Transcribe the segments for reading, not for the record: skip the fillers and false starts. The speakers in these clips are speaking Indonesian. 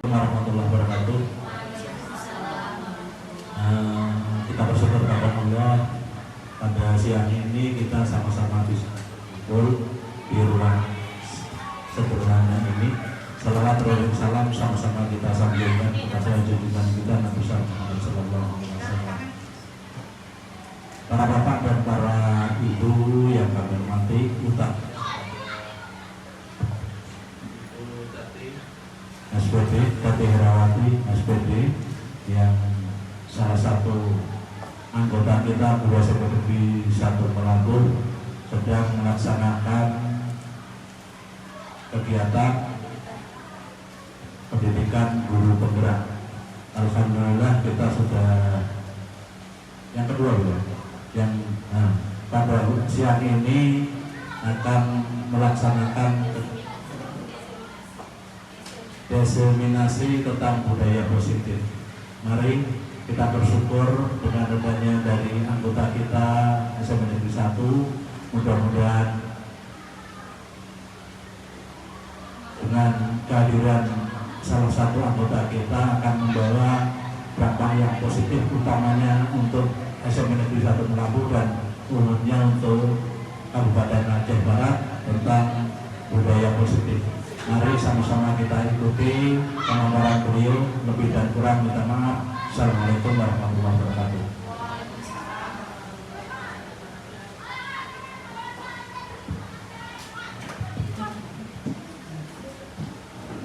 warahmatullahi wabarakatuh. Kita bersyukur kepada Allah pada siang ini kita sama-sama bisa kumpul di ruang sederhana ini. Salawat dan salam sama-sama kita sampaikan kepada junjungan kita Nabi Muhammad sallallahu alaihi wasallam. Para bapak dan para ibu yang kami hormati, SPD, Tati Herawati, SPD yang salah satu anggota kita Buddha Seperti Satu Melambur sedang melaksanakan kegiatan pendidikan guru penggerak. Alhamdulillah kita sudah yang kedua yang pada siang ini akan melaksanakan diseminasi tentang budaya positif. Mari kita bersyukur dengan adanya dari anggota kita SMA Negeri 1. Mudah-mudahan dengan kehadiran salah satu anggota kita akan membawa dampak yang positif, utamanya untuk SMA Negeri 1 Melabu dan umumnya untuk Kabupaten Aceh Barat tentang budaya positif. Mari sama-sama kita ikuti pemaparan beliau. Lebih dan kurang minta maaf. Assalamualaikum warahmatullahi wabarakatuh.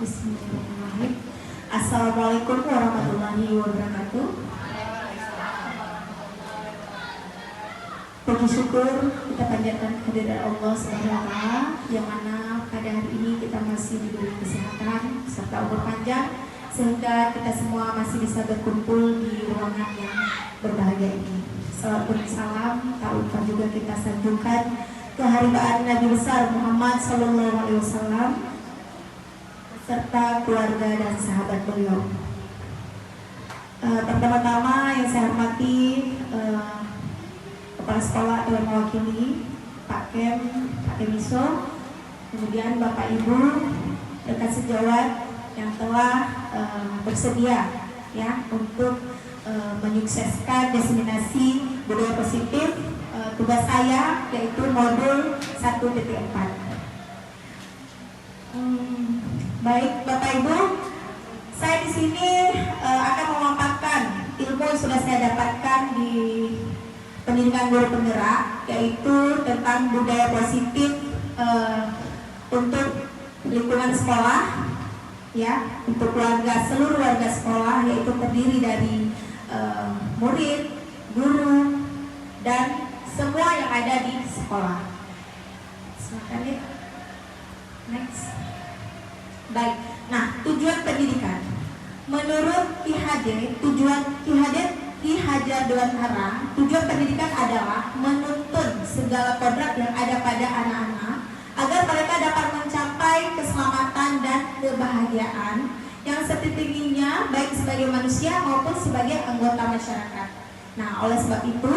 Bismillahirrahmanirrahim. Assalamualaikum warahmatullahi wabarakatuh. Puji syukur kita panjatkan kehadiran Allah Subhanahu wa taala yang mana pada hari ini kita masih diberi kesehatan serta umur panjang sehingga kita semua masih bisa berkumpul di ruangan yang berbahagia ini. Salawat dan salam tak lupa juga kita sanjungkan keharian Nabi besar Muhammad sallallahu alaihi wasallam serta keluarga dan sahabat beliau. Pertama-tama yang saya hormati Kepala Sekolah telah mewakili Pak Kem, Pak Kemiso, kemudian Bapak Ibu, rekan sejawat yang telah bersedia ya untuk menyukseskan diseminasi budaya positif tugas saya yaitu modul 1.4. Baik Bapak Ibu, saya di sini akan memaparkan ilmu yang sudah saya dapatkan di pendidikan guru penggerak, yaitu tentang budaya positif untuk lingkungan sekolah, ya, untuk keluarga, seluruh warga sekolah, yaitu terdiri dari murid, guru, dan semua yang ada di sekolah. Silakan ya. Next. Baik. Nah, tujuan pendidikan. Menurut tujuan Ki Hajar Dewantara, tujuan pendidikan adalah menuntun segala kodrat yang ada pada anak-anak agar mereka dapat mencapai keselamatan dan kebahagiaan yang setinggi-tingginya baik sebagai manusia maupun sebagai anggota masyarakat. Nah, oleh sebab itu,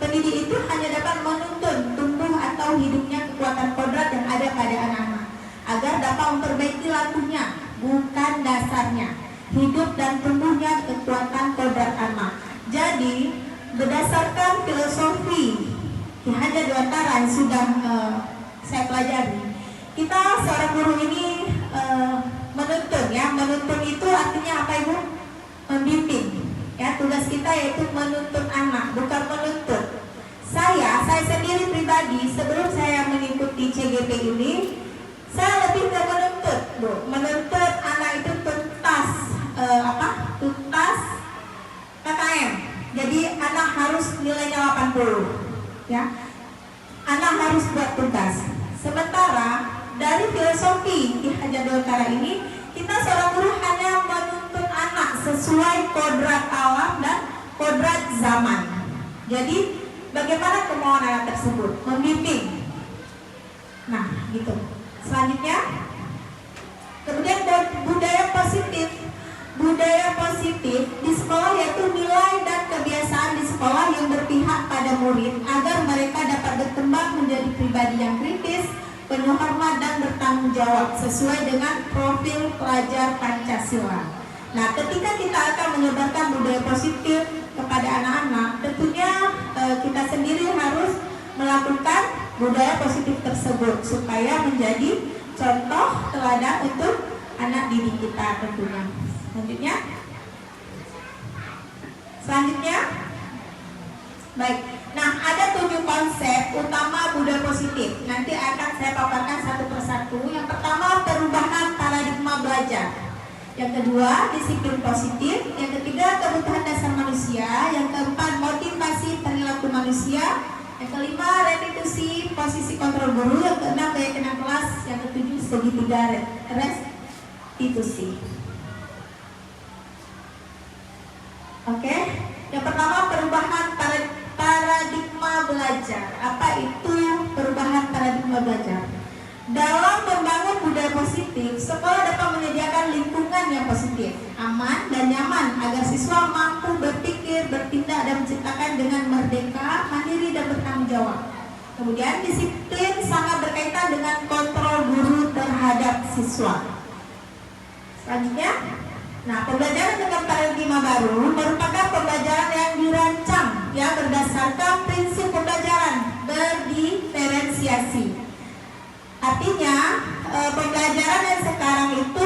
pendidik itu hanya dapat menuntun tumbuh atau hidupnya kekuatan kodrat yang ada pada anak-anak agar dapat memperbaiki lakunya, bukan dasarnya. Hidup dan tumbuhnya kekuatan kodrat anak. Jadi berdasarkan filosofi Ki Hajar Dewantara yang sudah saya pelajari, kita seorang guru ini menuntun ya. Menuntun itu artinya apa Ibu? Membimbing ya. Tugas kita yaitu menuntun anak, bukan menuntut. Saya sendiri pribadi sebelum saya mengikuti CGP ini, saya lebih ke menuntut Bu. Menuntut anak itu tuntas tuntas KKM. Jadi anak harus nilainya 80 ya. Anak harus buat tuntas. Sementara dari filosofi Ki Hajar Dewantara ini, kita seorang guru hanya menuntun anak sesuai kodrat alam dan kodrat zaman. Jadi bagaimana kemauan anak tersebut? Membimbing. Nah, gitu. Selanjutnya, kemudian budaya positif. Budaya positif di sekolah yaitu nilai dan kebiasaan di sekolah yang berpihak pada murid agar mereka dapat berkembang menjadi pribadi yang kritis, penuh hormat dan bertanggung jawab sesuai dengan profil pelajar Pancasila. Nah, ketika kita akan menyebarkan budaya positif kepada anak-anak, tentunya kita sendiri harus melakukan budaya positif tersebut supaya menjadi contoh teladan untuk anak didik kita tentunya. Selanjutnya, baik. Nah, ada 7 konsep utama budaya positif. Nanti akan saya paparkan satu persatu. Yang pertama, perubahan paradigma belajar. Yang kedua, disiplin positif. Yang ketiga, kebutuhan dasar manusia. Yang keempat, motivasi perilaku manusia. Yang kelima, restitusi posisi kontrol guru. Yang keenam, keyakinan kelas. Yang ketujuh, segitiga restitusi. Oke, yang pertama, perubahan paradigma belajar. Apa itu perubahan paradigma belajar? Dalam membangun budaya positif, sekolah dapat menyediakan lingkungan yang positif, aman dan nyaman agar siswa mampu berpikir, bertindak dan menciptakan dengan merdeka, mandiri dan bertanggung jawab. Kemudian disiplin sangat berkaitan dengan kontrol guru terhadap siswa. Selanjutnya, nah, pembelajaran dengan paradigma baru merupakan pembelajaran yang dirancang yang berdasarkan prinsip pembelajaran berdiferensiasi. Artinya, pembelajaran yang sekarang itu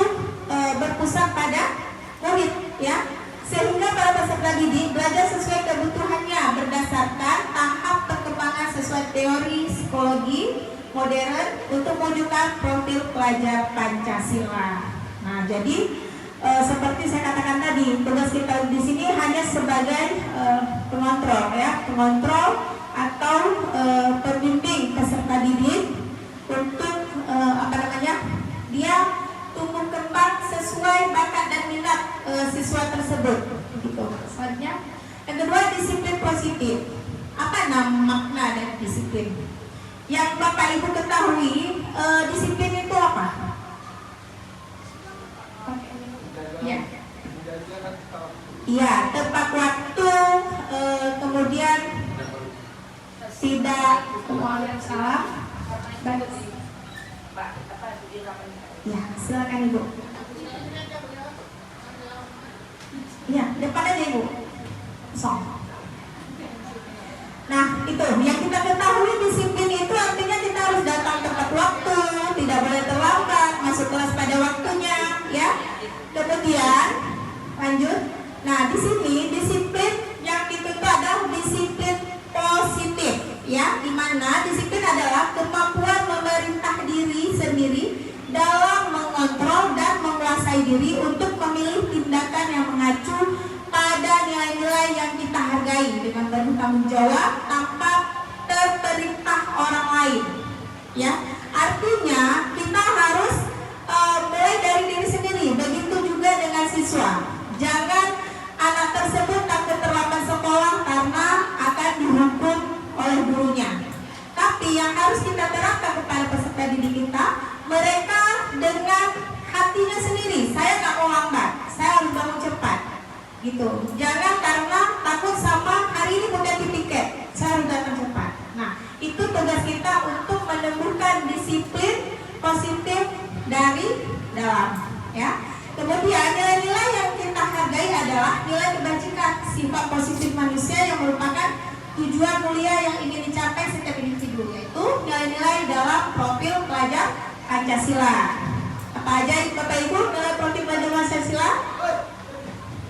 berpusat pada murid, ya, sehingga para peserta didik belajar sesuai kebutuhannya berdasarkan tahap perkembangan sesuai teori psikologi modern untuk mewujudkan profil pelajar Pancasila. Nah, jadi seperti saya katakan tadi, tugas kita di sini hanya sebagai pengontrol, ya, pengontrol atau pembimbing peserta didik untuk dia tumbuh kembang sesuai bakat dan minat siswa tersebut. Gitu. Selanjutnya, yang kedua, disiplin positif. Apa makna dari disiplin? Yang Bapak Ibu ketahui, disiplin itu apa? Iya, tepat waktu, kemudian tidak salah. Ya, silakan Ibu. Ya, depan aja Ibu. Kosong. Nah, itu yang kita ketahui, disiplin itu artinya kita harus datang tepat waktu, tidak boleh terlambat, masuk kelas pada waktunya, ya. Kemudian lanjut. Nah, di sini disiplin yang dituntut adalah disiplin positif, ya, di mana disiplin adalah kemampuan memerintah diri sendiri dalam mengontrol dan menguasai diri untuk memilih tindakan yang mengacu pada nilai-nilai yang kita hargai dengan penuh tanggung jawab tanpa terperintah orang lain, ya. Artinya kita harus mulai dari diri sendiri. Begitu juga dengan siswa. Jangan anak tersebut takut terlambat sekolah karena akan dihukum oleh gurunya. Tapi yang harus kita terapkan kepada peserta didik kita, mereka dengan hatinya sendiri, saya nggak mau lambat, saya harus bangun cepat, gitu. Jangan karena takut sama hari ini mau ganti tiket, saya harus datang cepat. Nah, itu tugas kita untuk menumbuhkan disiplin positif dari dalam, ya. Kemudian nilai-nilai yang kita hargai adalah nilai kebajikan, sifat positif manusia yang merupakan tujuan mulia yang ingin dicapai setiap individu, yaitu nilai-nilai dalam profil pelajar Pancasila. Apa aja Bapak Ibu nilai profil pelajar Pancasila?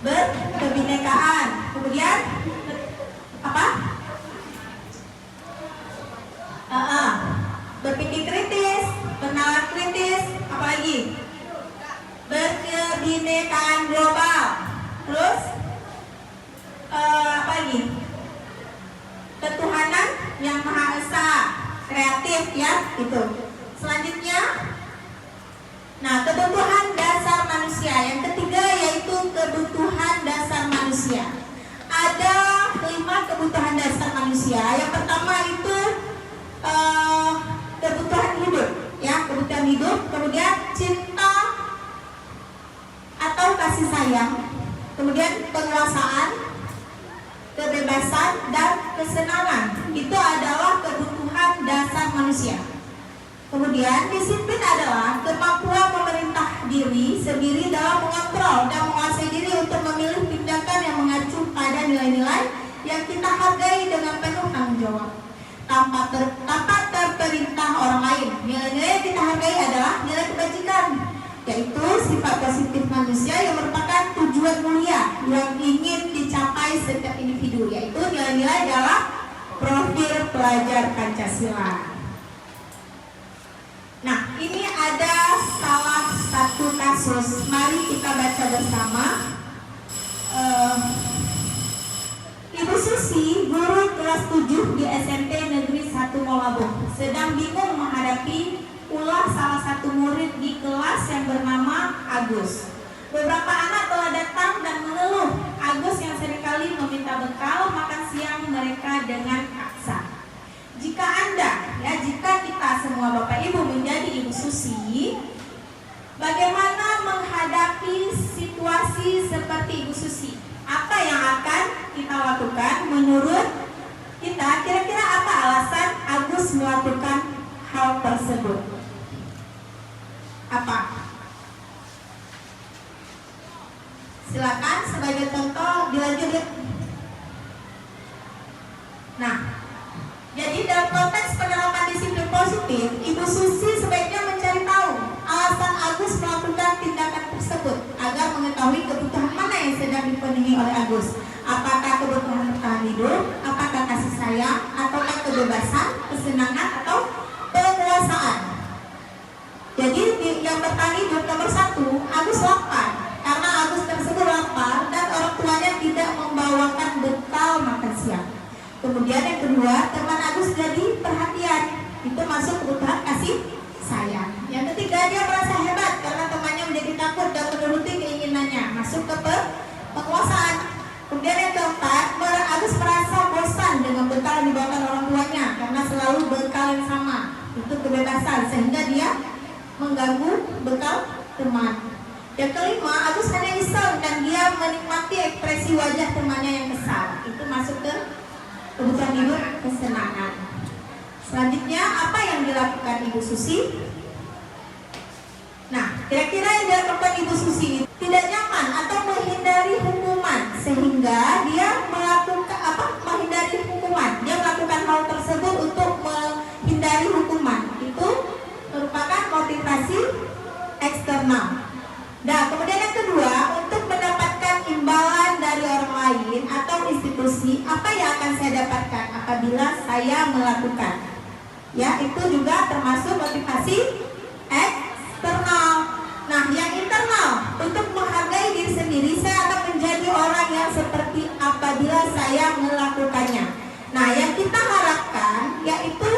Berkebinekaan. Kemudian apa? Berpikir kritis, bernalar kritis, apa lagi? Berkebinekaan global. Terus apa lagi? Ketuhanan yang Maha Esa, kreatif, ya, itu. Selanjutnya, nah, kebutuhan dasar manusia. Yang ketiga yaitu kebutuhan dasar manusia. Ada 5 kebutuhan dasar manusia. Yang pertama itu kebutuhan hidup, ya, kebutuhan hidup. Kemudian cinta atau kasih sayang. Kemudian penguasaan, kebebasan dan kesenangan. Itu adalah kebutuhan dasar manusia. Kemudian disiplin adalah kemampuan memerintah diri sendiri dalam mengontrol dan menguasai diri untuk memilih tindakan yang mengacu pada nilai-nilai yang kita hargai dengan penuh tanggung jawab tanpa terperintah orang lain. Nilai-nilai yang kita hargai adalah nilai kebajikan, yaitu sifat positif manusia yang merupakan tujuan mulia yang ingin dicapai setiap individu, yaitu nilai-nilai dalam profil pelajar Pancasila. Nah, ini ada salah satu kasus. Mari kita baca bersama. Ibu Susi, guru kelas 7 di SMP Negeri 1 Molabong, sedang bingung menghadapi ulah salah satu murid di kelas yang bernama Agus. Beberapa anak telah datang dan mengeluh Agus yang seringkali meminta bekal makan siang mereka dengan paksa. Jika jika kita semua Bapak Ibu menjadi Ibu Susi, bagaimana menghadapi situasi seperti Ibu Susi? Apa yang akan kita lakukan menurut kita? Kira-kira apa alasan Agus melakukan hal tersebut? Apa? Silakan sebagai contoh dilanjut. Nah, jadi dalam konteks penerapan disiplin positif, Ibu Susi sebaiknya mencari tahu alasan Agus melakukan tindakan tersebut agar mengetahui kebutuhan mana yang sedang dipenuhi oleh Agus. Apakah kebutuhan bertahan hidup, apakah kasih sayang, ataukah kebebasan, kesenangan, atau penguasaan. Jadi yang bertahan hidup nomor 1, Agus lapar. Karena Agus tersebut lapar dan orang tuanya tidak membawakan bekal makan siang. Kemudian yang kedua, teman Agus jadi perhatian. Itu masuk kebutuhan kasih sayang. Yang ketiga, dia merasa hebat karena temannya menjadi takut dan menuruti keinginannya. Masuk ke penguasaan. Kemudian yang keempat, Agus merasa bosan dengan bekal yang dibawakan orang tuanya karena selalu bekal yang sama. Itu kebebasan, sehingga dia mengganggu bekal teman. Yang kelima, Agus hanya iseng dan dia menikmati ekspresi wajah temannya yang kesal. Itu masuk ke kebutuhan hidup, kesenangan. Selanjutnya, apa yang dilakukan Ibu Susi? Nah, kira-kira yang dilakukan Ibu Susi tidak nyaman atau menghindari hukuman, sehingga dia menghindari hukuman. Dia melakukan hal tersebut untuk menghindari hukuman. Itu merupakan motivasi eksternal. Nah, kemudian yang kedua, untuk mendapatkan imbalan dari orang lain atau institusi, apa yang akan saya dapatkan apabila saya melakukan? Ya, itu juga termasuk motivasi eksternal. Nah, yang internal, untuk menghargai diri sendiri, saya akan menjadi orang yang seperti apabila saya melakukannya. Nah, yang kita harapkan yaitu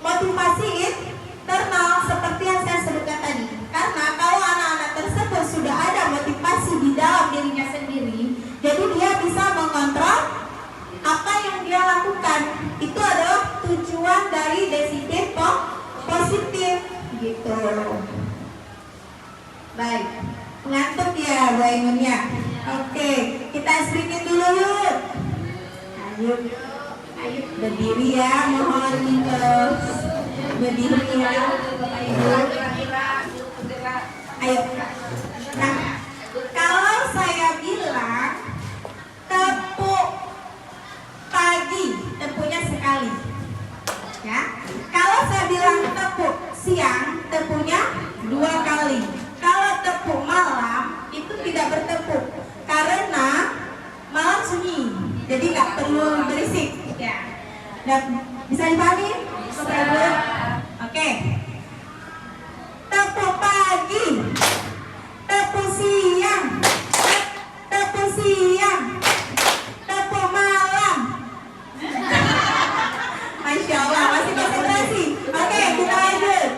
motivasi internal seperti yang saya sebutkan tadi. Karena kalau anak-anak tersebut sudah ada motivasi di dalam dirinya sendiri, jadi dia bisa mengontrol apa yang dia lakukan. Itu adalah tujuan dari disiplin positif gitu. Baik, ngantuk ya Bu Ainunnya. Oke, kita sedikit dulu yuk. Ayo berdiri ya, mohon berdiri ya Bapak Ibu. Ayo. Nah, kalau saya bilang tepuk pagi, tepuknya sekali. Ya. Kalau saya bilang tepuk siang, tepuknya 2 kali. Kalau tepuk malam itu tidak bertepuk karena malam sunyi, jadi nggak perlu berisik. Ya. Dan bisa dipahami, Bapak Ibu? Oke. Tepuk pagi, tepuk siang, tepuk siang, tepuk malam. Masya Allah, masih konsentrasi. Oke, kita lanjut.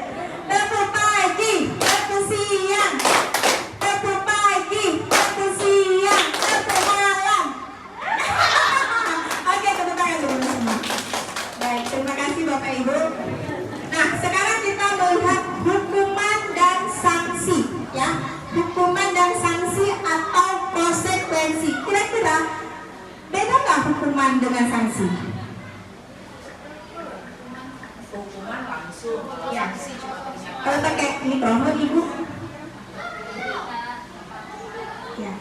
Tepuk pagi, tepuk siang, tepuk pagi, tepuk siang, tepuk malam. Oke, tepuk tangan dulu semua. Baik, terima kasih Bapak Ibu. Nah, sekarang kita melihat hukuman dan sanksi, ya. Hukuman dan sanksi atau konsekuensi. Kira-kira beda nggak hukuman dengan sanksi? Ya. Kalau pakai mikrofon Ibu. Ya.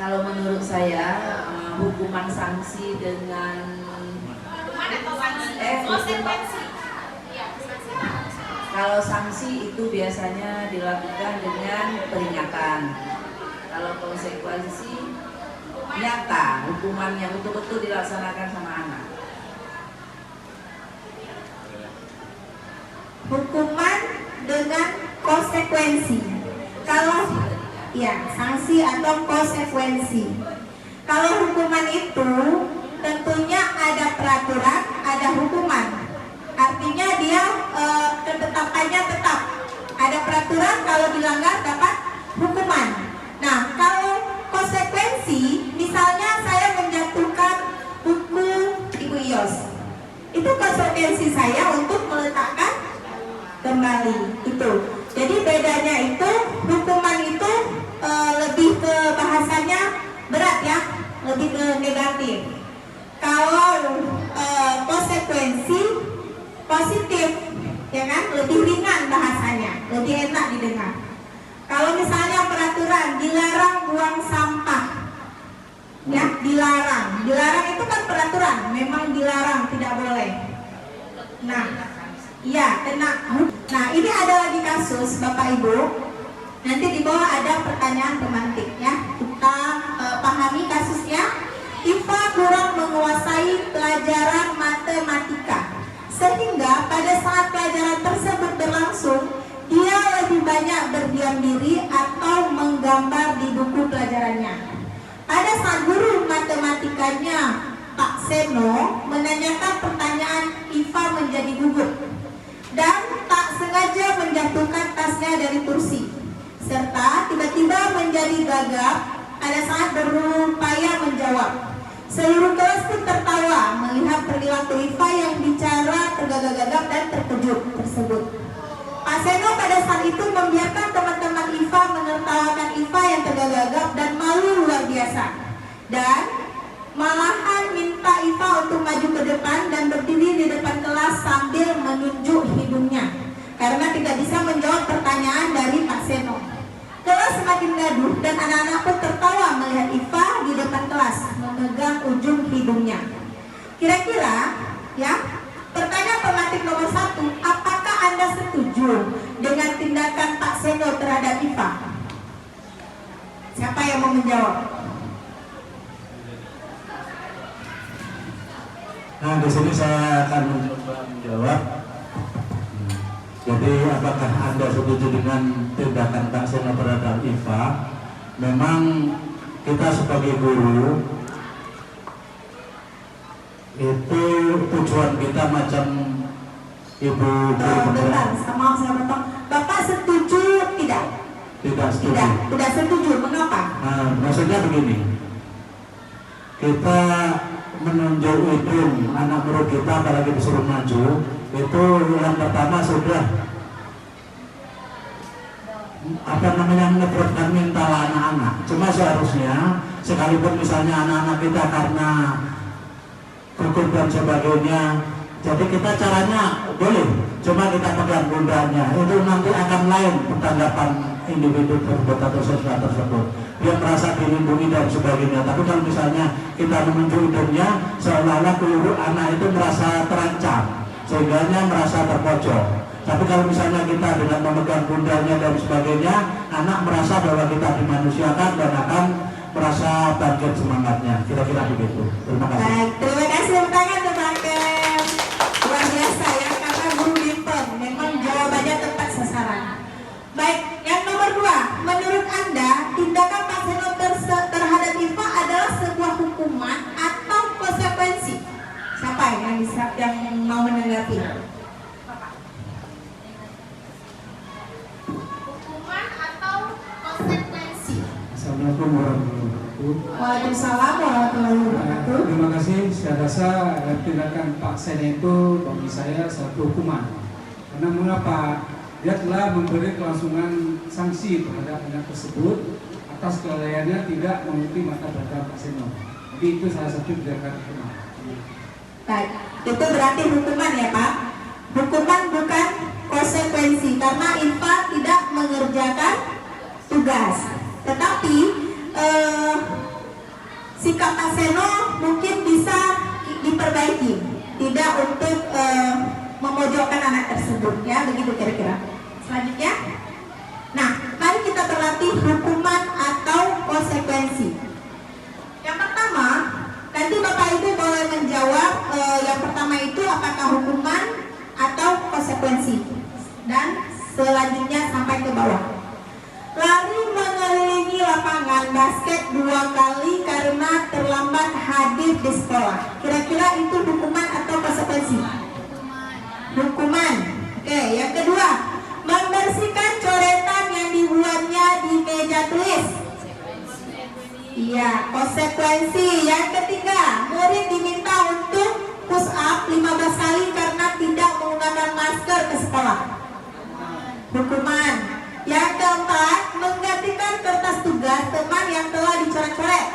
Kalau menurut saya hukuman sanksi dengan kalau sanksi itu biasanya dilakukan dengan peringatan. Kalau konsekuensi nyata, hukuman yang betul-betul dilaksanakan sama anak. Hukuman dengan konsekuensi. Kalau ya, sanksi atau konsekuensi. Kalau hukuman itu tentunya ada peraturan, ada hukuman. Artinya dia ketetapannya tetap. Ada peraturan, kalau dilanggar dapat hukuman. Nah, kalau konsekuensi, misalnya saya menjatuhkan buku Ibu Ios, itu konsekuensi saya untuk meletakkan kembali itu. Jadi bedanya itu, hukuman itu lebih ke bahasanya berat ya, lebih ke negatif. Kalau konsekuensi positif, ya kan, lebih ringan bahasanya, lebih enak didengar. Kalau misalnya peraturan dilarang buang sampah, ya dilarang itu kan peraturan, memang dilarang, tidak boleh. Nah, iya kena. Nah, ini ada lagi kasus Bapak Ibu. Nanti di bawah ada pertanyaan pemantik ya. Kita pahami kasusnya. Iva kurang menguasai pelajaran matematika, sehingga pada saat pelajaran tersebut berlangsung, dia lebih banyak berdiam diri atau menggambar di buku pelajarannya. Pada saat guru matematikanya Pak Seno menanyakan pertanyaan, Iva menjadi gugup dan tak sengaja menjatuhkan tasnya dari kursi, serta tiba-tiba menjadi gagap pada saat berupaya menjawab. Seluruh kelas pun tertawa melihat perilaku Iva yang bicara tergagap-gagap dan terkejut tersebut. Pak Seno pada saat itu membiarkan teman-teman Iva menertawakan Iva yang tergagap-gagap dan malu luar biasa, dan malahan minta Iva untuk maju ke depan dan berdiri di depan kelas sambil menunjuk hidungnya karena tidak bisa menjawab pertanyaan dari Pak Seno. Kelas semakin gaduh dan anak-anak pun tertawa melihat Iva di depan kelas memegang ujung hidungnya. Kira-kira ya, pertanyaan pemantik nomor 1, apakah Anda setuju dengan tindakan Pak Seno terhadap Iva? Siapa yang mau menjawab? Nah, di sini saya akan mencoba menjawab. Jadi, apakah Anda setuju dengan tindakan Pak Seno terhadap Iva? Memang kita sebagai guru itu tujuan kita macam Ibu guru Bentar, maaf saya potong. Bapak setuju tidak? Tidak setuju. Tidak setuju. Mengapa? Nah, maksudnya begini. Kita menunjuk hidung anak murid kita, apalagi disuruh maju, itu yang pertama sudah menyebutkan mental anak-anak. Cuma seharusnya sekalipun misalnya anak-anak kita karena gugup dan sebagainya, jadi kita caranya boleh, cuma kita pegang pundaknya, itu nanti akan lain tanggapan individu tersebut atau siswa tersebut. Dia merasa dilindungi dan sebagainya. Tapi kalau misalnya kita menunjuk hidungnya, seolah-olah seluruh anak itu merasa terancam, sehingga merasa terpojok. Tapi kalau misalnya kita dengan memegang pundaknya dan sebagainya, anak merasa bahwa kita dimanusiakan dan akan merasa bangkit semangatnya. Kira-kira begitu. Terima kasih. Baik, terima kasih. Tangan teman-teman. Luar biasa ya, karena guru Dimpen memang jawabannya tepat sasaran. Baik, yang nomor 2, menurut Anda tindakan Pak Seno terhadap Iva adalah sebuah hukuman atau konsekuensi? Siapa yang mau menanggapi? Hukuman atau konsekuensi? Assalamualaikum warahmatullahi wabarakatuh. Waalaikumsalam warahmatullahi wabarakatuh. Terima kasih. Saya rasa tindakan Pak Seno itu bagi saya suatu hukuman. Karena mengapa? Dia telah memberi kelangsungan sanksi terhadap anak tersebut atas kelalaiannya tidak mengikuti mata belakang Pak Seno. Jadi itu salah satu tindakan hukuman. Baik, itu berarti hukuman ya Pak. Hukuman bukan konsekuensi karena infak tidak mengerjakan tugas. Tetapi sikap Pak Seno mungkin bisa diperbaiki, tidak untuk memojokkan anak tersebut ya, begitu kira-kira. Selanjutnya, nah mari kita berlatih hukuman atau konsekuensi. Yang pertama, nanti Bapak Ibu boleh menjawab yang pertama itu apakah hukuman atau konsekuensi, dan selanjutnya sampai ke bawah. Lari mengelilingi lapangan basket 2 kali karena terlambat hadir di sekolah. Kira-kira itu hukuman atau konsekuensi? Hukuman. Oke, yang kedua, membersihkan coretan yang dibuatnya di meja tulis. Iya, konsekuensi. Yang ketiga, murid diminta untuk push up 15 kali karena tidak menggunakan masker ke sekolah. Hukuman. Yang keempat, menggantikan kertas tugas teman yang telah dicoret-coret.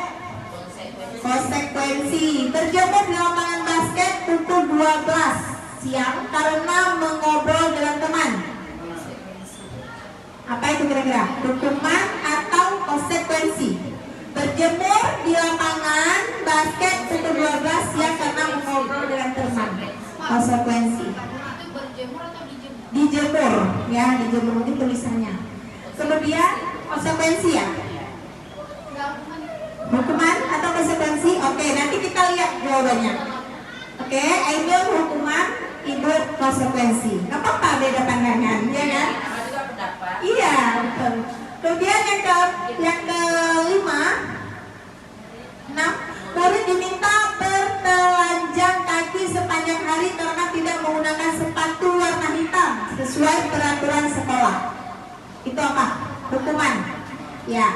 Konsekuensi. Berjemur di lapangan basket pukul 12 siang karena mengobrol dengan teman. Apa itu kira-kira? Hukuman atau konsekuensi? Berjemur di lapangan basket pukul 12 siang karena mengobrol dengan teman. Konsekuensi. Dijemur, ya, dijemur ini tulisannya. Kemudian konsekuensi ya. Hukuman atau konsekuensi? Oke, nanti kita lihat jawabannya. Oke, Aimil hukuman, Ibu konsekuensi. Gak apa-apa beda pandangan, ya kan? Iya, betul. Kemudian yang kelima, 6, murid diminta bertelanjang kaki sepanjang hari karena tidak menggunakan sepatu warna hitam sesuai peraturan sekolah. Itu apa? Hukuman. Ya.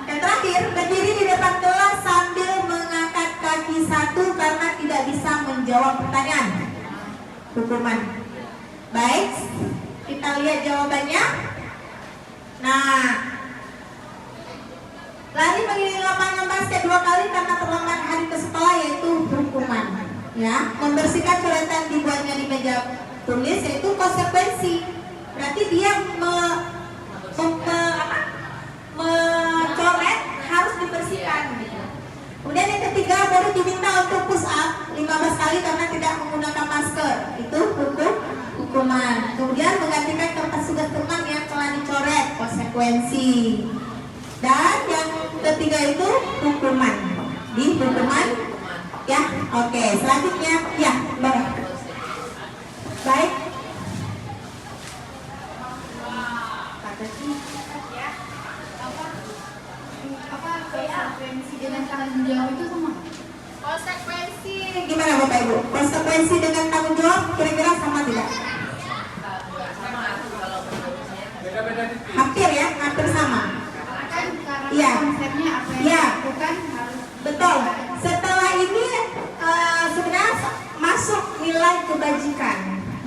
Yang terakhir, berdiri di depan kelas sambil mengangkat kaki satu karena tidak bisa menjawab pertanyaan. Hukuman. Baik, kita lihat jawabannya. Nah, lari mengelilingi lapangan basket 2 kali karena terlambat hari ke sekolah yaitu hukuman. Ya, membersihkan coretan dibuatnya di meja tulis yaitu konsekuensi. Berarti dia mencoret harus dibersihkan. Kemudian yang ketiga, murid diminta untuk push up 15 kali karena tidak menggunakan masker. Itu hukuman. Kemudian menggantikan kertas tugas teman yang telah dicoret, konsekuensi. Dan yang ketiga itu hukuman. Di hukuman, ya, oke. Selanjutnya, ya, baik. Konsekuensi dengan tanggung jawab itu sama? Konsekuensi gimana Bapak Ibu? Konsekuensi dengan tanggung jawab kira-kira sama tidak? Beda-beda tipis. Hampir ya, hampir sama. Karena Iya. konsepnya apa yang Iya. dilakukan harus Betul. Setelah ini sebenarnya masuk nilai kebajikan.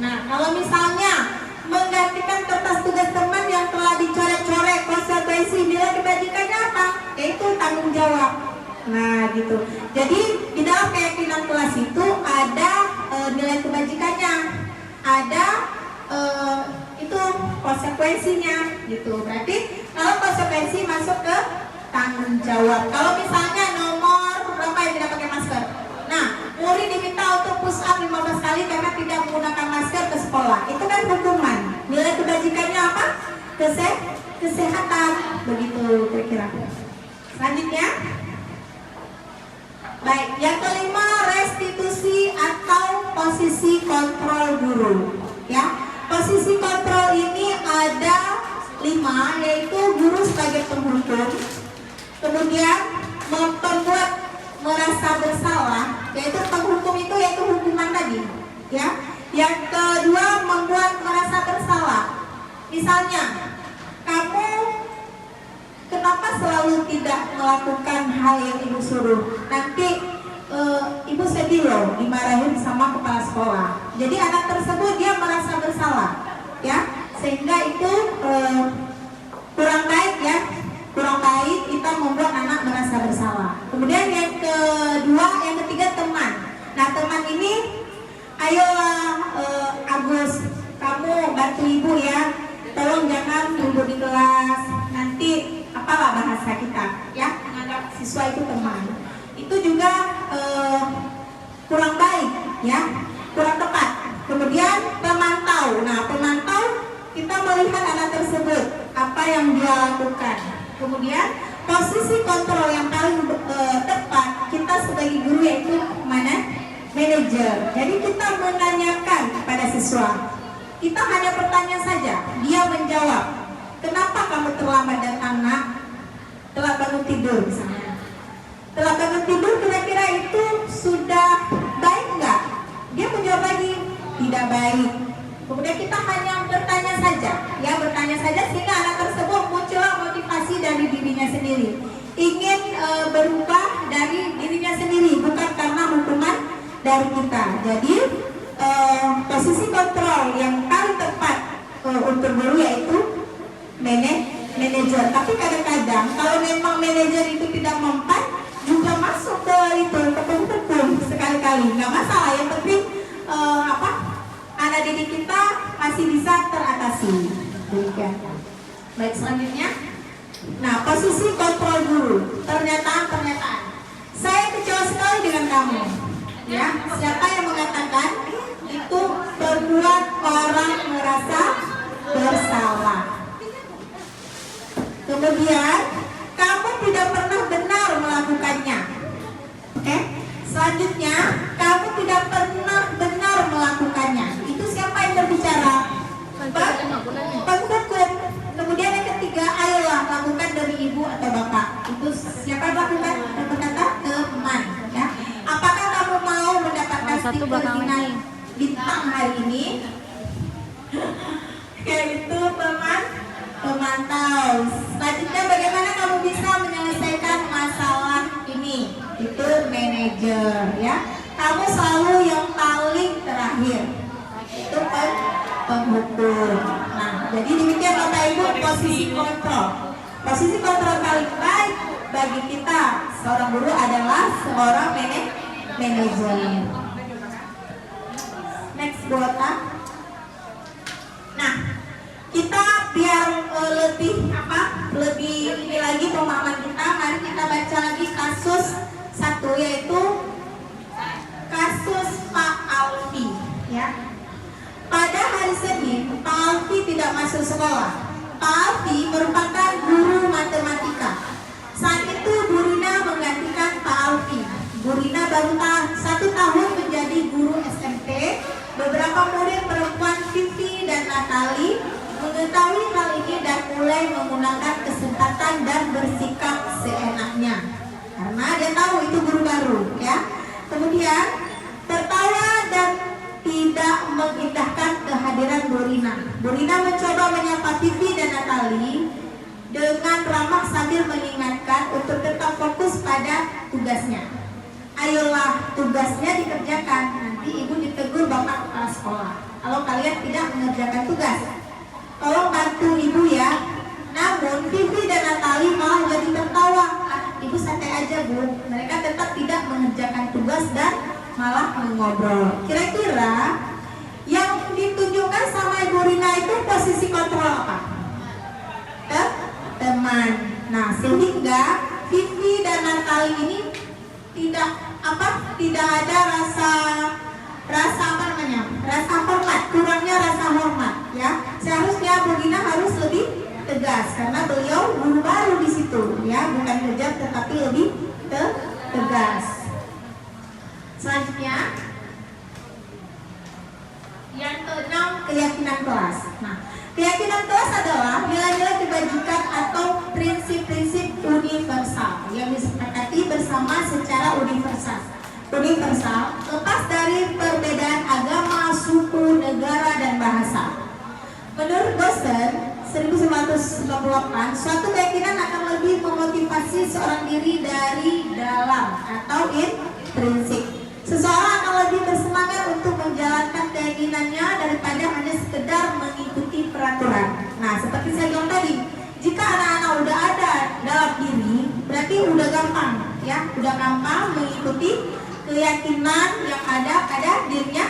Nah, kalau misalnya menggantikan kertas tugas teman yang telah dicoret-coret, konsekuensi nilai kebajikannya apa? Yaitu tanggung jawab. Nah, gitu. Jadi di dalam keyakinan kelas itu ada nilai kebajikannya, ada itu konsekuensinya, gitu. Berarti kalau konsekuensi masuk ke tanggung jawab. Kalau misalnya nomor berapa yang tidak pakai masker? Nah, murid diminta untuk push up 15 kali karena tidak menggunakan masker ke sekolah. Itu kan hukuman. Nilai kebajikannya apa? Kesehatan. Begitu kira-kira. Selanjutnya, baik. Yang kelima, restitusi atau posisi kontrol guru. Ya, posisi kontrol ini ada 5, yaitu guru sebagai penghukum. Kemudian membuat merasa bersalah, yaitu penghukum itu yaitu hukuman tadi, ya. Yang kedua, membuat merasa bersalah. Misalnya, kamu kenapa selalu tidak melakukan hal yang ibu suruh? Nanti ibu sedih loh, dimarahin sama kepala sekolah. Jadi anak tersebut dia merasa bersalah, ya, sehingga itu kurang baik ya. Kurang baik kita membuat anak merasa bersalah. Kemudian yang ketiga teman. Nah teman ini, ayolah Agus, kamu bantu ibu ya. Tolong jangan duduk di kelas, nanti apalah bahasa kita ya, menganggap siswa itu teman. Itu juga kurang baik ya, kurang tepat. Kemudian pemantau. Nah pemantau, kita melihat anak tersebut apa yang dia lakukan. Kemudian posisi kontrol yang paling tepat kita sebagai guru yaitu mana? Manajer. Jadi kita menanyakan kepada siswa. Kita hanya bertanya saja, dia menjawab. Kenapa kamu terlambat datang nak? Telat bangun tidur misalnya. Telat bangun tidur kira-kira itu sudah baik nggak? Dia menjawab lagi, tidak baik. Kemudian kita hanya bertanya saja, ya bertanya saja sehingga anak tersebut muncullah motivasi dari dirinya sendiri, ingin berubah dari dirinya sendiri, bukan karena hukuman dari kita. Jadi posisi kontrol yang paling tepat untuk guru yaitu manajer. Tapi kadang-kadang kalau memang manajer itu tidak mempan, juga masuk ke itu tepung-tepung sekali-kali, nggak masalah. Yang penting anak didik kita masih bisa teratasi. Demikian. Baik, selanjutnya. Nah, posisi kontrol guru, pernyataan. Saya kecewa sekali dengan kamu. Ya, siapa yang mengatakan itu membuat orang merasa bersalah. Kemudian, kamu tidak pernah benar melakukannya. Oke? Selanjutnya, kamu tidak pernah benar melakukannya. Itu siapa yang berbicara? Penghukum. Kemudian yang ketiga, ayolah lakukan demi ibu atau bapak. Itu siapa yang lakukan? Berkata teman. Ya. Apakah kamu mau mendapatkan stiker bintang hari ini? Yaitu pemantau. Selanjutnya, bagaimana kamu bisa menyelesaikan masalah ini? Itu manajer, ya. Kamu selalu yang paling terakhir. Itu penghukum. Nah, jadi demikian Bapak Ibu posisi kontrol. Posisi kontrol paling baik bagi kita seorang guru adalah seorang manajer. Next Bota. Nah, kita biar lebih ini lagi pemahaman kita, mari kita baca lagi kasus satu, yaitu kasus Pak Alfi, ya. Pada hari Senin, Pak Alfi tidak masuk sekolah. Pak Alfi merupakan guru matematika. Saat itu Bu Rina menggantikan Pak Alfi. Bu Rina baru 1 tahun menjadi guru SMP. Beberapa murid perempuan Vivi dan Natali mengetahui hal ini dan mulai menggunakan kesempatan dan bersikap seenaknya. Karena dia tahu itu guru baru, ya. Kemudian tertawa dan tidak mengindahkan kehadiran Bu Rina. Bu Rina mencoba menyapa Vivi dan Natali dengan ramah sambil mengingatkan untuk tetap fokus pada tugasnya. Ayolah, tugasnya dikerjakan. Nanti ibu ditegur bapak kepala sekolah kalau kalian tidak mengerjakan tugas. Tolong bantu ibu ya. Namun Vivi dan Natali malah jadi tertawa. Ibu santai aja Bu. Mereka tetap tidak mengerjakan tugas dan malah mengobrol. Kira-kira yang ditunjukkan sama Ibu Rina itu posisi kontrol apa? Teman. Nah, sehingga Vivi dan Natali ini tidak ada rasa hormat, kurangnya rasa hormat, ya. Seharusnya Bu Rina harus lebih tegas karena beliau guru baru di situ, ya, bukan kejam tetapi lebih tegas. Selanjutnya, yang keenam, keyakinan kelas. Nah, keyakinan kelas adalah nilai-nilai kebajikan atau prinsip-prinsip universal yang disepakati bersama secara universal, lepas dari perbedaan agama, suku, negara, dan bahasa. Menurut Boston 1998, suatu keyakinan akan lebih memotivasi seorang diri dari dalam atau intrinsik. Seseorang akan lebih bersemangat untuk menjalankan keinginannya daripada hanya sekedar mengikuti peraturan. Nah, seperti saya bilang tadi, jika anak-anak udah ada dalam diri, berarti udah gampang, ya, udah gampang mengikuti mengikuti keyakinan yang ada pada dirinya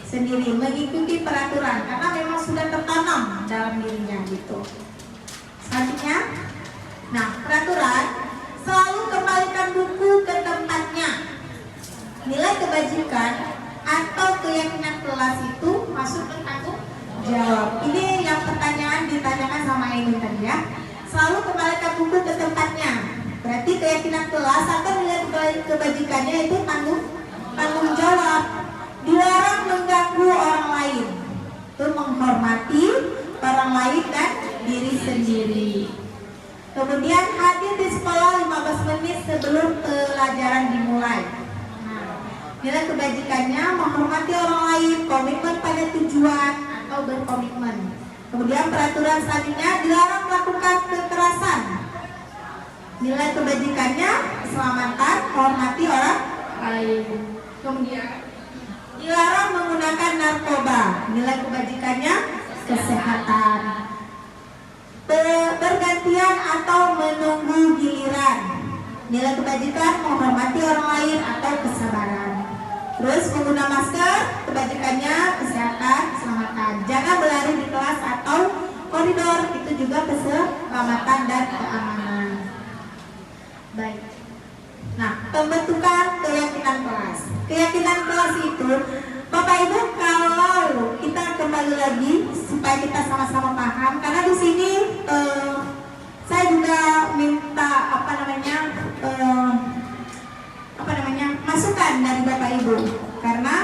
sendiri, mengikuti peraturan karena memang sudah tertanam dalam dirinya gitu. Selanjutnya, nah peraturan selalu kembalikan buku ke tempatnya. Nilai kebajikan atau keyakinan kelas itu masuk ke tanggung jawab. Ini yang pertanyaan ditanyakan sama Ainun tadi ya. Selalu kembalikan buku ke tempatnya. Berarti keyakinan kelas atau nilai kebajikannya itu tanggung jawab. Dilarang mengganggu orang lain. Itu menghormati orang lain dan diri sendiri. Kemudian hadir di sekolah 15 menit sebelum pelajaran dimulai. Nilai kebajikannya menghormati orang lain, komitmen pada tujuan atau berkomitmen. Kemudian peraturan selanjutnya dilarang melakukan kekerasan. Nilai kebajikannya keselamatan, menghormati orang lain. Kemudian dilarang menggunakan narkoba. Nilai kebajikannya kesehatan. Bergantian atau menunggu giliran. Nilai kebajikan menghormati orang lain atau kesabaran. Terus menggunakan masker, kebajikannya kesehatan, keselamatan. Jangan berlari di kelas atau koridor, itu juga keselamatan dan keamanan. Baik. Nah, pembentukan keyakinan kelas. Keyakinan kelas itu, Bapak Ibu, kalau kita kembali lagi supaya kita sama-sama paham, karena di sini saya juga minta masukan dari Bapak Ibu, karena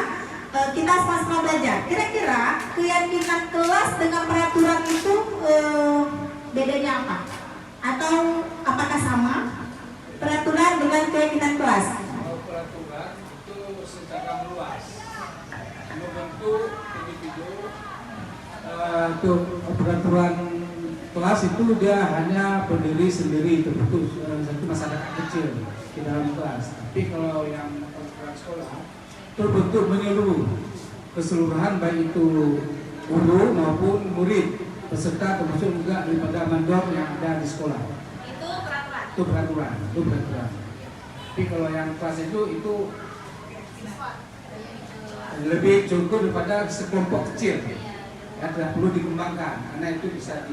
kita sama-sama belajar. Kira-kira keyakinan kelas dengan peraturan itu bedanya apa? Atau apakah sama peraturan dengan keyakinan kelas? Kalau peraturan itu secara meluas membentuk individu. Untuk peraturan kelas itu dia hanya berdiri sendiri, terbentuk satu masyarakat kecil di dalam kelas. Tapi kalau yang peraturan sekolah terbentuk menyeluruh keseluruhan, baik itu guru maupun murid, peserta termasuk juga daripada mandor yang ada di sekolah. Itu peraturan. Tapi kalau yang kelas itu lebih cukup daripada sekelompok kecil. Ya, tidak perlu dikembangkan karena itu bisa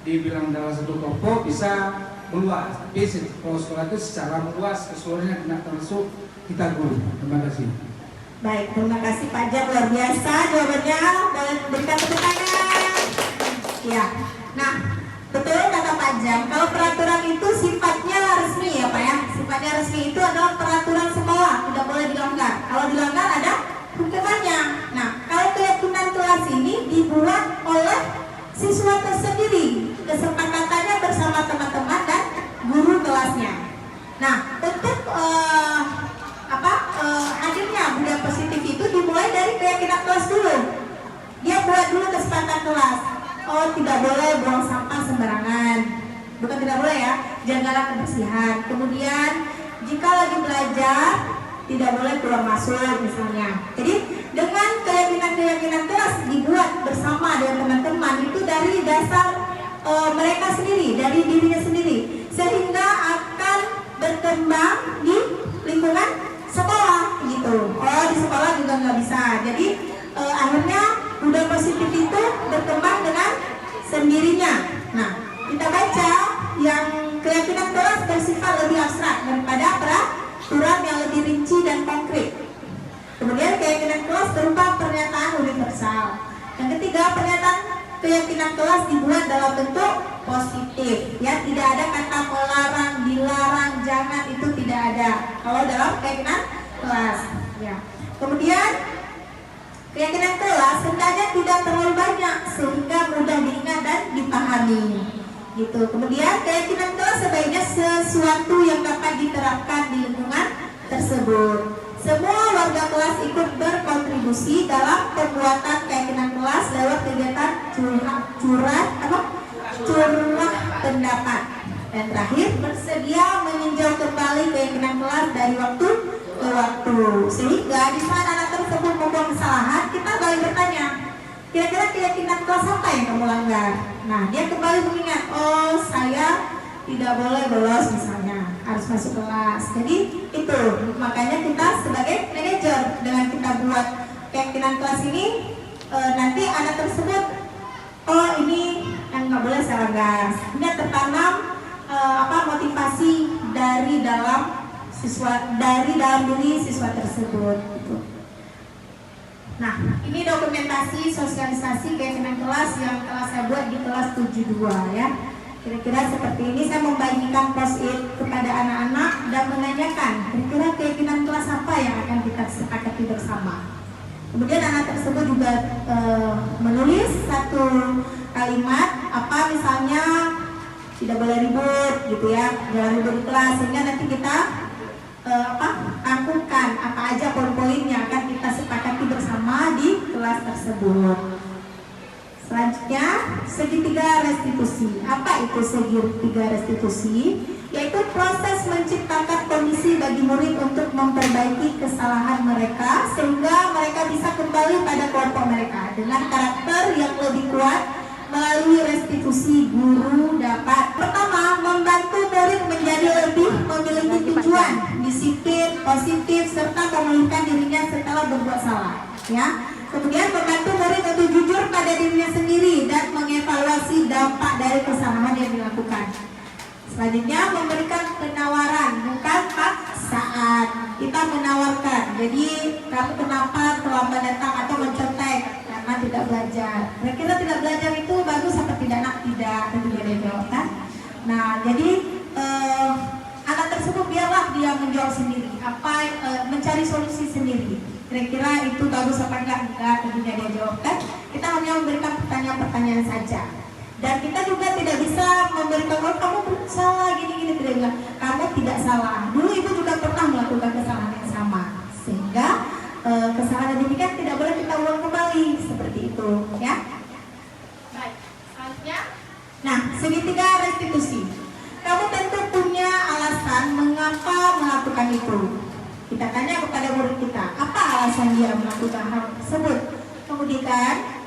dibilang dalam satu kelompok bisa meluas. Tapi kalau sekolah itu secara meluas keseluruhannya kena termasuk kita guru. Terima kasih. Baik, terima kasih Pak Jam, luar biasa jawabannya, dan berikan tepuk tangan. Ya, nah betul kata Pak Jam, kalau peraturan itu sifatnya resmi ya Pak ya. Sifatnya resmi itu adalah peraturan sekolah, tidak boleh dilanggar. Kalau dilanggar ada hukumannya. Nah, kalau keyakinan kelas ini dibuat oleh siswa tersendiri, kesepakatannya bersama teman-teman dan guru kelasnya. Nah, untuk hadirnya budaya positif itu dimulai dari keyakinan kelas dulu. Dia buat dulu kesepakatan kelas. Oh, tidak boleh buang sampah sembarangan. Bukan tidak boleh ya, jagalah kebersihan. Kemudian jika lagi belajar tidak boleh keluar masuk misalnya. Jadi dengan keyakinan kelas dibuat bersama dengan teman-teman itu dari dasar mereka sendiri, dari dirinya sendiri, sehingga akan berkembang di lingkungan sekolah gitu. Oh, di sekolah juga nggak bisa. Jadi akhirnya budaya positif itu berkembang dengan sendirinya. Nah, kita baca yang keyakinan kelas bersifat lebih abstrak daripada peraturan yang lebih rinci dan konkret. Kemudian keyakinan kelas berupa pernyataan universal. Yang ketiga, pernyataan keyakinan kelas dibuat dalam bentuk positif. Ya, tidak ada kata melarang, dilarang, jangan, itu tidak ada kalau dalam keyakinan kelas. Ya. Kemudian keyakinan kelas hendaknya tidak terlalu banyak sehingga mudah diingat dan dipahami. Gitu. Kemudian keyakinan kelas sebaiknya sesuatu yang dapat diterapkan di lingkungan tersebut. Semua warga kelas ikut berkontribusi dalam pembuatan keyakinan kelas lewat kegiatan curah pendapat. Dan terakhir, bersedia meninjau kembali keyakinan kelas dari waktu ke waktu. Sehingga di saat anak tersebut membuat kesalahan, kita balik bertanya, kira-kira keyakinan kelas apa yang kamu langgar? Nah, dia kembali mengingat, oh saya tidak boleh bolos misalnya, harus masuk kelas. Jadi itu makanya kita sebagai manajer dengan kita buat keyakinan kelas ini, nanti anak tersebut, oh ini yang nggak boleh seranggas. Ini tertanam motivasi dari dalam diri siswa tersebut. Gitu. Nah, ini dokumentasi sosialisasi keyakinan kelas yang telah saya buat di kelas 72 ya. Kira-kira seperti ini, saya membagikan post-it kepada anak-anak dan menanyakan kira-kira keyakinan kelas apa yang akan kita sepakati bersama. Kemudian anak tersebut juga menulis satu kalimat, misalnya tidak boleh ribut gitu ya, jangan ribut di kelas, sehingga nanti kita angkukan apa aja poin-poin yang akan kita sepakati bersama di kelas tersebut. Selanjutnya, segitiga restitusi. Apa itu segitiga restitusi? Yaitu proses menciptakan kondisi bagi murid untuk memperbaiki kesalahan mereka sehingga mereka bisa kembali pada kelompok mereka dengan karakter yang lebih kuat. Melalui restitusi, guru dapat pertama membantu murid menjadi lebih memiliki tujuan, disiplin, positif, serta memulihkan dirinya setelah berbuat salah. Ya. Kemudian membantu murid untuk jujur pada dirinya sendiri dan mengevaluasi dampak dari kesalahan yang dilakukan. Selanjutnya memberikan penawaran, bukan paksaan. Kita menawarkan. Jadi kamu kenapa terlambat datang atau mencontek? Karena tidak belajar. Kira-kira tidak belajar itu bagus apa tidak? Tidak. Tentu dia jawab kan. Nah, jadi anak tersebut biarlah dia menjawab sendiri. Mencari solusi sendiri. Kira-kira itu bagus apa enggak? Tentunya dia jawab kan. Kita hanya memberikan pertanyaan-pertanyaan saja. Dan kita juga tidak bisa memberikan kamu salah gini-gini, tidak bilang kamu tidak salah. Dulu ibu juga pernah melakukan kesalahan yang sama, sehingga kesalahan yang demikian tidak boleh kita ulang kembali seperti itu, ya. Baik, selanjutnya. Nah, segitiga restitusi. Kamu tentu punya alasan mengapa melakukan itu. Kita tanya kepada murid kita, apa alasan dia melakukan hal tersebut? Kemudian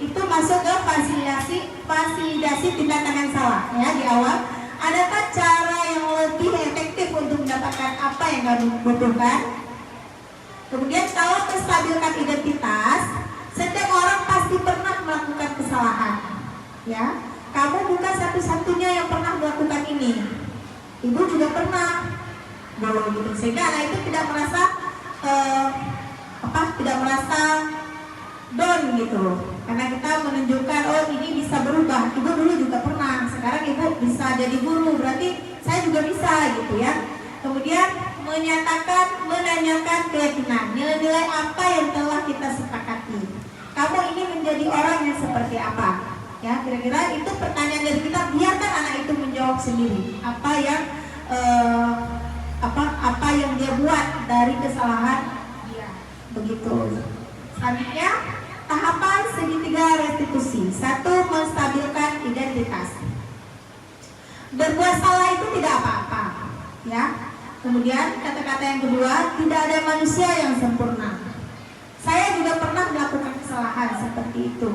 itu masuk ke fasilitasi tindakan yang salah ya di awal. Adakah cara yang lebih efektif untuk mendapatkan apa yang kamu butuhkan? Kemudian kalau menstabilkan identitas, setiap orang pasti pernah melakukan kesalahan ya. Kamu bukan satu-satunya yang pernah melakukan ini, ibu juga pernah gitu. Sehingga anak itu tidak merasa down gitu, karena kita menunjukkan oh ini bisa berubah. Ibu dulu juga pernah, sekarang ibu bisa jadi guru, berarti saya juga bisa gitu ya. Kemudian menanyakan keyakinan, nilai-nilai apa yang telah kita sepakati. Kamu ini menjadi orang yang seperti apa? Ya, kira-kira itu pertanyaan dari kita. Biarkan anak itu menjawab sendiri apa yang dia buat dari kesalahan dia. Begitu. Selanjutnya, tahapan segitiga restitusi. 1. Menstabilkan identitas. Berbuat salah itu tidak apa-apa, ya. Kemudian kata-kata yang kedua, tidak ada manusia yang sempurna. Saya juga pernah melakukan kesalahan seperti itu.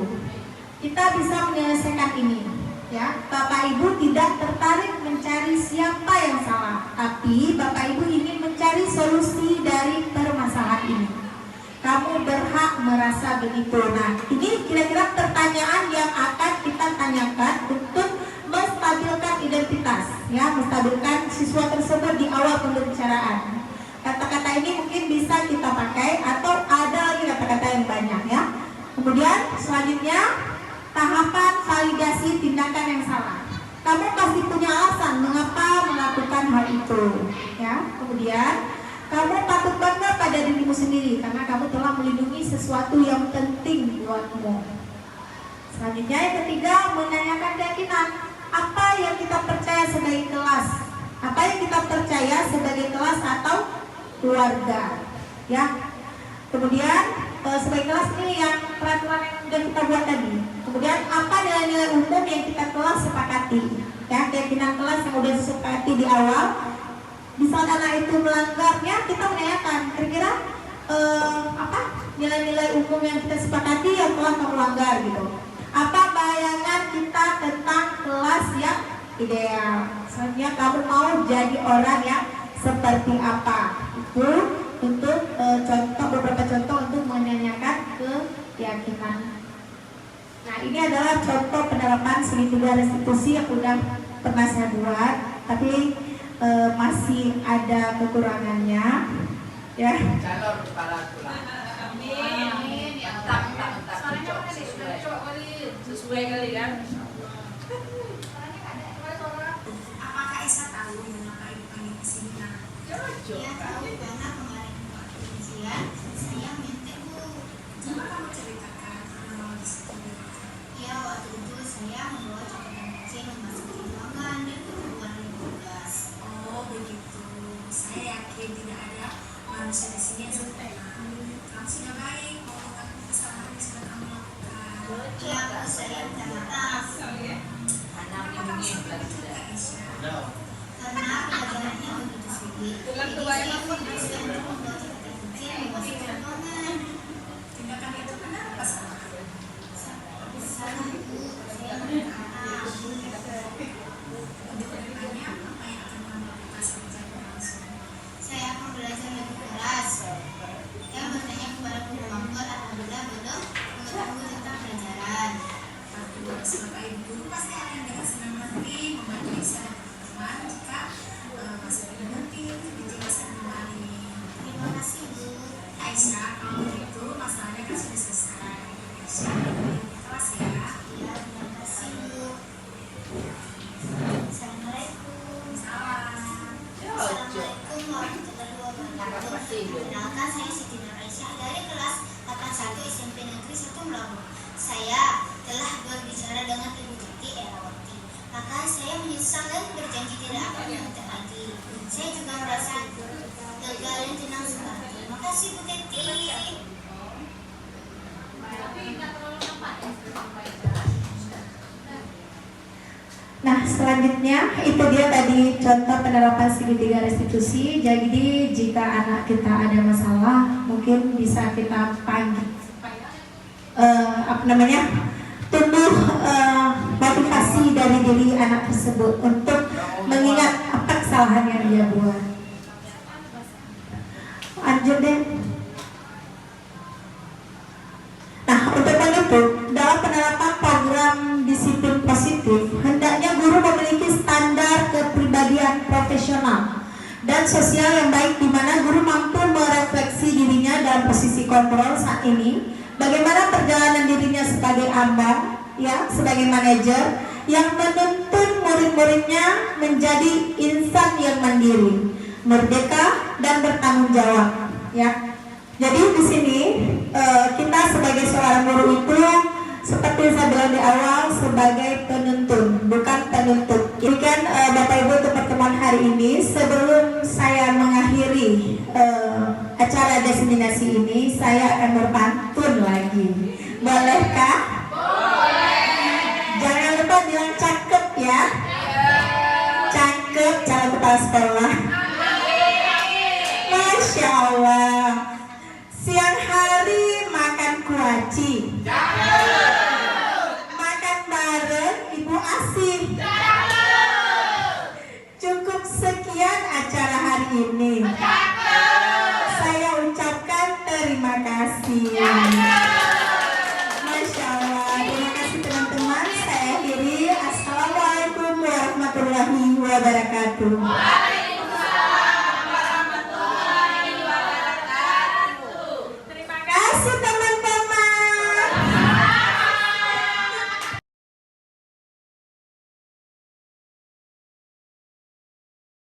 Kita bisa menyelesaikan ini, ya. Bapak Ibu tidak tertarik mencari siapa yang salah, tapi Bapak Ibu ingin mencari solusi dari permasalahan ini. Kamu berhak merasa begitu. Nah, ini kira-kira pertanyaan yang akan kita tanyakan untuk menstabilkan identitas, ya, menstabilkan siswa tersebut di awal pembicaraan. Kata-kata ini mungkin bisa kita pakai atau ada lagi kata-kata yang banyak, ya. Kemudian selanjutnya tahapan validasi tindakan yang salah. Kamu pasti punya alasan mengapa melakukan hal itu, ya. Kemudian kamu patut bangga pada dirimu sendiri karena kamu telah melindungi sesuatu yang penting buatmu. Selanjutnya yang ketiga, menanyakan keyakinan. Apa yang kita percaya sebagai kelas? Apa yang kita percaya sebagai kelas atau keluarga? Ya. Kemudian sebagai kelas ini yang peraturan yang sudah kita buat tadi. Kemudian apa nilai-nilai umum yang kita telah sepakati? Ya, keyakinan kelas yang sudah disepakati di awal. Misalnya anak itu melanggarnya, kita menanyakan kira-kira apa nilai-nilai umum yang kita sepakati yang telah kamu langgar gitu. Apa bayangan kita tentang kelas yang ideal. Selanjutnya kamu mau jadi orang yang seperti apa? Itu untuk beberapa contoh untuk menanyakan keyakinan. Nah, ini adalah contoh penerapan segitiga restitusi yang sudah pernah saya buat, tapi masih ada kekurangannya, ya. Calon kepala sekolah. Amin. Sesuai kali kan? Apakah Isa tahu mengapa ibu panggil ke sini? Cocok. Tahu karena kemarin waktu ujian saya minta Bu. Coba kamu ceritakan awal di situ. Ya, waktu itu saya membawa catatan kecil memasuki ruangan dan keluar tugas. Oh begitu. Saya yakin tidak ada manusia di sini yang sempurna. Kamu sudah baik, mau mengakui kesalahan yang sudah kamu lakukan. Ya, saya minta maaf. Anak ini belajar. Karena pelajarannya begitu sulit. Jadi saya memutuskan untuk membawa catatan kecil memasuki ruangan. Tindakan itu benar apa salah? Salah Bu, saya minta maaf. Untuk kedepannya apa yang akan kamu lakukan semenjak berlangsung? Saya akan belajar lebih keras dan bertanya kepada guru matkul apabila belum mengetahui tentang pelajaran. Sebagai ibu guru pasti akan dengan senang hati membantu Isa dan teman-teman jika masih mengerti penjelasan kembali. Terima kasih Bu. Aisyah, kalau begitu masalahnya kan sudah selesai. Aisyah, kelas ya. Iya, terima kasih Bu. Assalamualaikum. Salam. Assalamualaikum warahmatullahi wabarakatuh. Perkenalkan, saya Siti Nur Aisyah dari kelas 81 SMP Negeri 1 Melambu. Saya telah berbicara dengan Ibu Titi Erawati. Maka saya menyesal dan berjanji tidak akan mengulangi lagi. Saya juga merasa lega dan tenang sekali. Terima kasih Bu Titi. Nah, selanjutnya itu dia tadi contoh penerapan segitiga restitusi. Jadi jika anak kita ada masalah, mungkin bisa kita panggil tumbuh motivasi dari diri anak tersebut untuk mengingat apa kesalahan yang dia buat. Lanjut deh. Nah, untuk menutup, dalam penerapan program disiplin positif, hendaknya guru memiliki standar kepribadian profesional dan sosial yang baik, di mana guru mampu merefleksi dirinya dalam posisi kontrol saat ini, bagaimana perjalanan dirinya sebagai abang, ya, sebagai manajer yang menuntun murid-muridnya menjadi insan yang mandiri, merdeka dan bertanggung jawab, ya. Jadi di sini kita sebagai seorang guru itu seperti saya bilang di awal sebagai penuntun, bukan penuntut. Demikian Bapak Ibu untuk pertemuan hari ini. Sebelum saya mengakhiri acara diseminasi ini, saya akan berpantun lagi. Bolehkah? Boleh. Jangan lupa bilang cakep ya. Cakep calon kepala sekolah. Masya Allah. Siang hari makan kuaci. Makan bareng Ibu Asih. Cukup sekian acara hari ini. Saya ucapkan terima kasih. Masya Allah. Terima kasih teman-teman. Saya akhiri. Assalamualaikum warahmatullahi wabarakatuh.